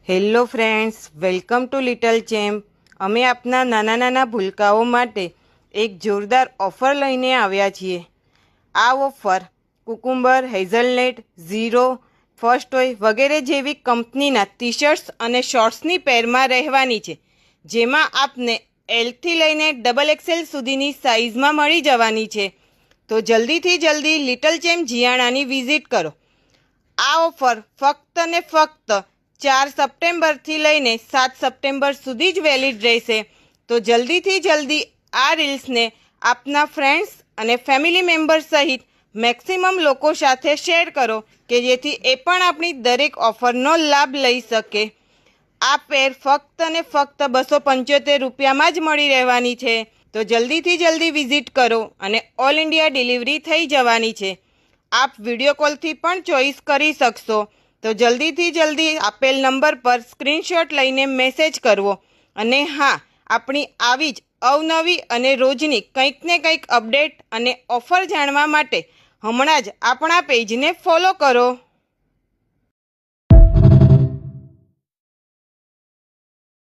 Hello friends, welcome to little champ. અમે આપના નાના નાના ભૂલકાઓ માટે એક જોરદાર ઓફર લઈને આવ્યા છીએ। આ ઓફર કુકુંબર, હેઝલનેટ, ઝીરો, ફર્સ્ટટોય વગેરે જેવી કંપનીના ટી શર્ટ્સ અને શોર્ટ્સની પેરમાં રહેવાની છે, જેમાં આપને એલથી લઈને XXL સુધીની સાઇઝમાં મળી જવાની છે। તો જલ્દીથી જલ્દી લિટલ ચેમ્પ જીયાણાની વિઝિટ કરો। આ ઓફર ફક્ત ને ફક્ત 4 સપ્ટેમ્બરથી લઈને 7 સપ્ટેમ્બર સુધી જ વેલિડ રહેશે। તો જલ્દીથી જલ્દી આ રીલ્સને આપના ફ્રેન્ડ્સ અને ફેમિલી મેમ્બર્સ સહિત મેક્સિમમ લોકો સાથે શેર કરો કે જેથી એ પણ આપણી દરેક ઓફરનો લાભ લઈ શકે। આ પેર ફક્ત ને ફક્ત 275 રૂપિયામાં જ મળી રહેવાની છે। તો જલ્દીથી જલ્દી વિઝિટ કરો અને ઓલ ઇન્ડિયા ડિલિવરી થઈ જવાની છે। આપ વિડીયો કોલથી પણ ચોઈસ કરી શકશો। તો જલ્દીથી જલ્દી આપેલ નંબર પર સ્ક્રીનશોટ લઈને મેસેજ કરવો। અને હા, આપણી આવી જ અવનવી અને રોજની કંઈક ને કંઈક અપડેટ અને ઓફર જાણવા માટે હમણાં જ આપણા પેજને ફોલો કરો।